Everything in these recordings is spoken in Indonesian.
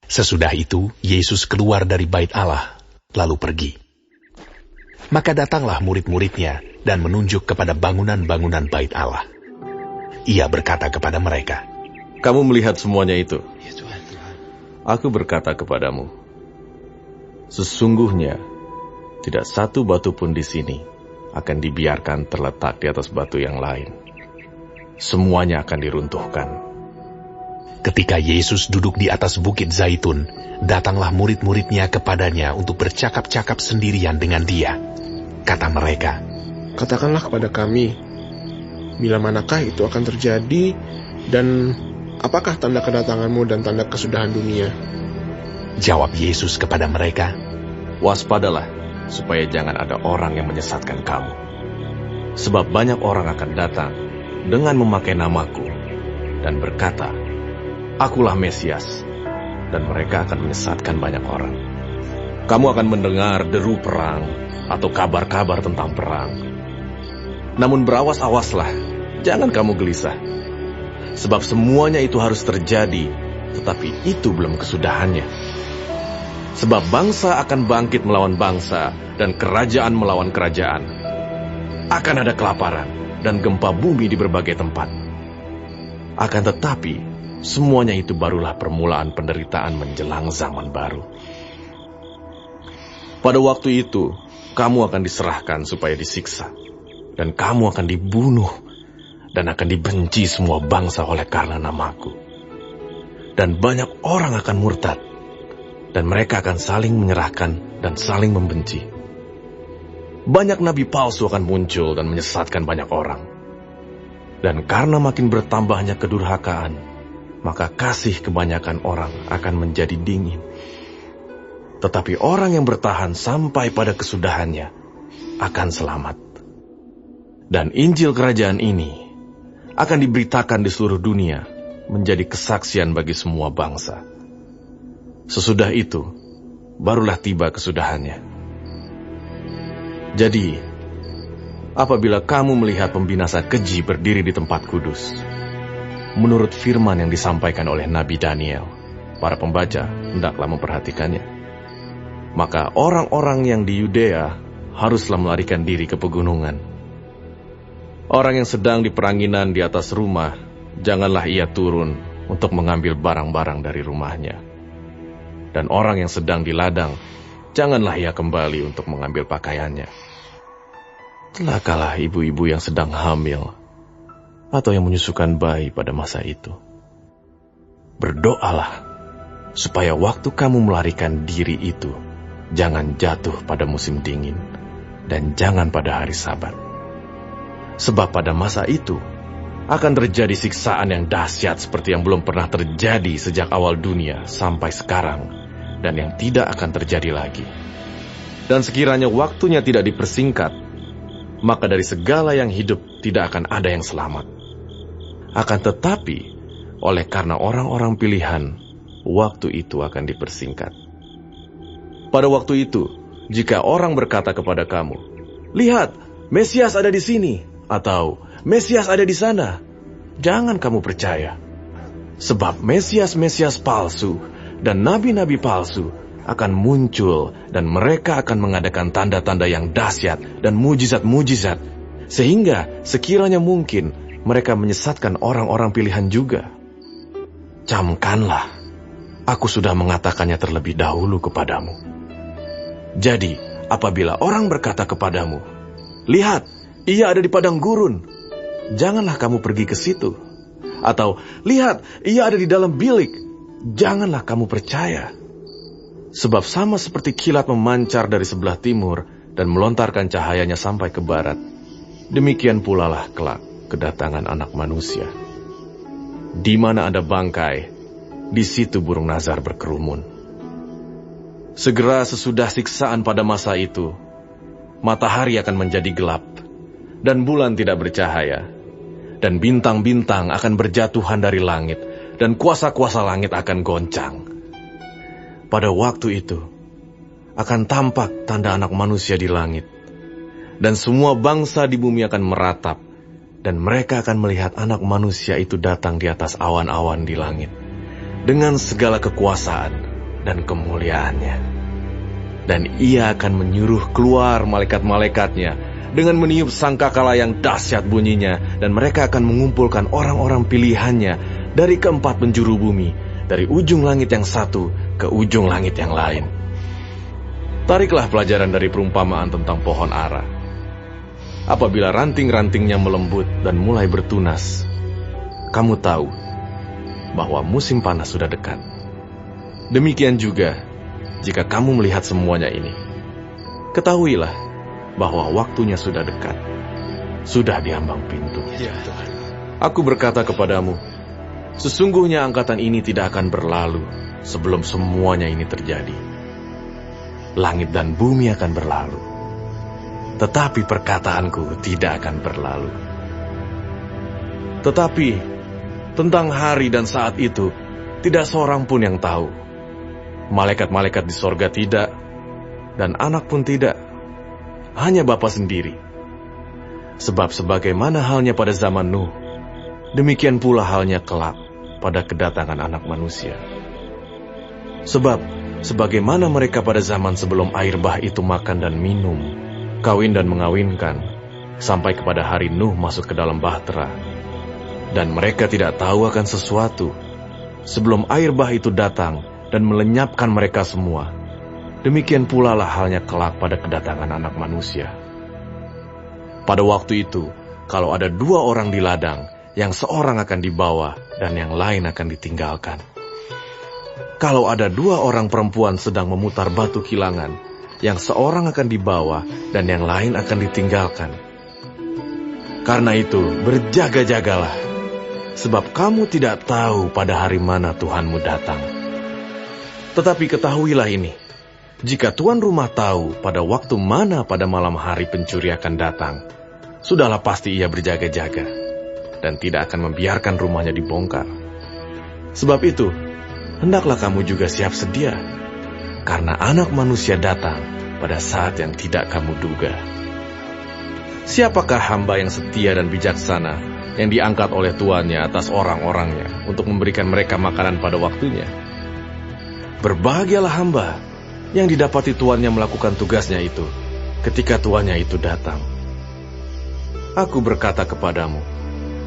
Sesudah itu, Yesus keluar dari bait Allah, lalu pergi. Maka datanglah murid-muridnya dan menunjuk kepada bangunan-bangunan bait Allah. Ia berkata kepada mereka, "Kamu melihat semuanya itu? Aku berkata kepadamu, sesungguhnya tidak satu batu pun di sini akan dibiarkan terletak di atas batu yang lain. Semuanya akan diruntuhkan." Ketika Yesus duduk di atas bukit Zaitun, datanglah murid-muridnya kepadanya untuk bercakap-cakap sendirian dengan dia. Kata mereka, "Katakanlah kepada kami, bila manakah itu akan terjadi, dan apakah tanda kedatanganmu dan tanda kesudahan dunia?" Jawab Yesus kepada mereka, "Waspadalah, supaya jangan ada orang yang menyesatkan kamu. Sebab banyak orang akan datang dengan memakai namaku dan berkata, 'Akulah Mesias,' dan mereka akan menyesatkan banyak orang. Kamu akan mendengar deru perang atau kabar-kabar tentang perang. Namun berawas-awaslah, jangan kamu gelisah. Sebab semuanya itu harus terjadi, tetapi itu belum kesudahannya. Sebab bangsa akan bangkit melawan bangsa, dan kerajaan melawan kerajaan. Akan ada kelaparan dan gempa bumi di berbagai tempat. Akan tetapi, semuanya itu barulah permulaan penderitaan menjelang zaman baru. Pada waktu itu, kamu akan diserahkan supaya disiksa, dan kamu akan dibunuh, dan akan dibenci semua bangsa oleh karena namaku. Dan banyak orang akan murtad, dan mereka akan saling menyerahkan dan saling membenci. Banyak nabi palsu akan muncul dan menyesatkan banyak orang. Dan karena makin bertambahnya kedurhakaan, maka kasih kebanyakan orang akan menjadi dingin. Tetapi orang yang bertahan sampai pada kesudahannya akan selamat. Dan Injil kerajaan ini akan diberitakan di seluruh dunia menjadi kesaksian bagi semua bangsa. Sesudah itu, barulah tiba kesudahannya. Jadi, apabila kamu melihat pembinasa keji berdiri di tempat kudus, menurut firman yang disampaikan oleh Nabi Daniel, para pembaca hendaklah memperhatikannya. Maka orang-orang yang di Yudea haruslah melarikan diri ke pegunungan. Orang yang sedang di peranginan di atas rumah, janganlah ia turun untuk mengambil barang-barang dari rumahnya. Dan orang yang sedang di ladang, janganlah ia kembali untuk mengambil pakaiannya. Celakalah ibu-ibu yang sedang hamil atau yang menyusukan bayi pada masa itu. Berdoalah supaya waktu kamu melarikan diri itu jangan jatuh pada musim dingin dan jangan pada hari Sabat. Sebab pada masa itu akan terjadi siksaan yang dahsyat seperti yang belum pernah terjadi sejak awal dunia sampai sekarang, dan yang tidak akan terjadi lagi. Dan sekiranya waktunya tidak dipersingkat, maka dari segala yang hidup tidak akan ada yang selamat. Akan tetapi, oleh karena orang-orang pilihan, waktu itu akan dipersingkat. Pada waktu itu, jika orang berkata kepada kamu, "Lihat, Mesias ada di sini," atau "Mesias ada di sana," jangan kamu percaya. Sebab Mesias-Mesias palsu dan nabi-nabi palsu akan muncul, dan mereka akan mengadakan tanda-tanda yang dahsyat dan mujizat-mujizat, sehingga sekiranya mungkin mereka menyesatkan orang-orang pilihan juga. Camkanlah, aku sudah mengatakannya terlebih dahulu kepadamu. Jadi, apabila orang berkata kepadamu, "Lihat, ia ada di padang gurun," janganlah kamu pergi ke situ. Atau, "Lihat, ia ada di dalam bilik," janganlah kamu percaya. Sebab sama seperti kilat memancar dari sebelah timur dan melontarkan cahayanya sampai ke barat, demikian pula lah kelak kedatangan Anak Manusia. Di mana ada bangkai, di situ burung nazar berkerumun. Segera sesudah siksaan pada masa itu, matahari akan menjadi gelap, dan bulan tidak bercahaya, dan bintang-bintang akan berjatuhan dari langit, dan kuasa-kuasa langit akan goncang. Pada waktu itu, akan tampak tanda Anak Manusia di langit, dan semua bangsa di bumi akan meratap, dan mereka akan melihat Anak Manusia itu datang di atas awan-awan di langit, dengan segala kekuasaan dan kemuliaannya. Dan ia akan menyuruh keluar malaikat-malaikatnya dengan meniup sangkakala yang dahsyat bunyinya, dan mereka akan mengumpulkan orang-orang pilihannya dari keempat penjuru bumi, dari ujung langit yang satu ke ujung langit yang lain. Tariklah pelajaran dari perumpamaan tentang pohon ara. Apabila ranting-rantingnya melembut dan mulai bertunas, kamu tahu bahwa musim panas sudah dekat. Demikian juga, jika kamu melihat semuanya ini, ketahuilah bahwa waktunya sudah dekat, sudah di ambang pintu. Ya, Tuhan. Aku berkata kepadamu, sesungguhnya angkatan ini tidak akan berlalu sebelum semuanya ini terjadi. Langit dan bumi akan berlalu, tetapi perkataanku tidak akan berlalu. Tetapi tentang hari dan saat itu, tidak seorang pun yang tahu. Malaikat-malaikat di sorga tidak, dan anak pun tidak, hanya Bapa sendiri. Sebab sebagaimana halnya pada zaman Nuh, demikian pula halnya kelak pada kedatangan anak manusia. Sebab sebagaimana mereka pada zaman sebelum air bah itu makan dan minum, kawin dan mengawinkan, sampai kepada hari Nuh masuk ke dalam bahtera, dan mereka tidak tahu akan sesuatu sebelum air bah itu datang dan melenyapkan mereka semua. Demikian pula lah halnya kelak pada kedatangan anak manusia. Pada waktu itu, kalau ada dua orang di ladang, yang seorang akan dibawa dan yang lain akan ditinggalkan. Kalau ada dua orang perempuan sedang memutar batu kilangan, yang seorang akan dibawa dan yang lain akan ditinggalkan. Karena itu, berjaga-jagalah, sebab kamu tidak tahu pada hari mana Tuhanmu datang. Tetapi ketahuilah ini, jika tuan rumah tahu pada waktu mana pada malam hari pencuri akan datang, sudahlah pasti ia berjaga-jaga, dan tidak akan membiarkan rumahnya dibongkar. Sebab itu, hendaklah kamu juga siap sedia, karena anak manusia datang pada saat yang tidak kamu duga. Siapakah hamba yang setia dan bijaksana, yang diangkat oleh tuannya atas orang-orangnya, untuk memberikan mereka makanan pada waktunya? Berbahagialah hamba yang didapati tuannya melakukan tugasnya itu, ketika tuannya itu datang. Aku berkata kepadamu,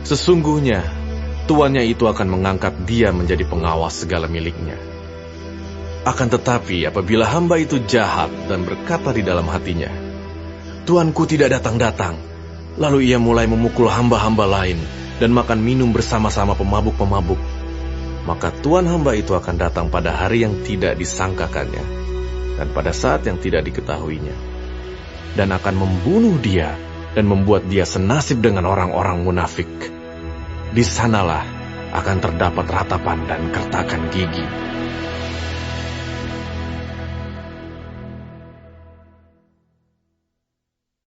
sesungguhnya tuannya itu akan mengangkat dia menjadi pengawas segala miliknya. Akan tetapi apabila hamba itu jahat dan berkata di dalam hatinya, Tuanku tidak datang-datang, lalu ia mulai memukul hamba-hamba lain dan makan minum bersama-sama pemabuk-pemabuk, maka tuan hamba itu akan datang pada hari yang tidak disangkakannya dan pada saat yang tidak diketahuinya, dan akan membunuh dia dan membuat dia senasib dengan orang-orang munafik. Di sanalah akan terdapat ratapan dan kertakan gigi.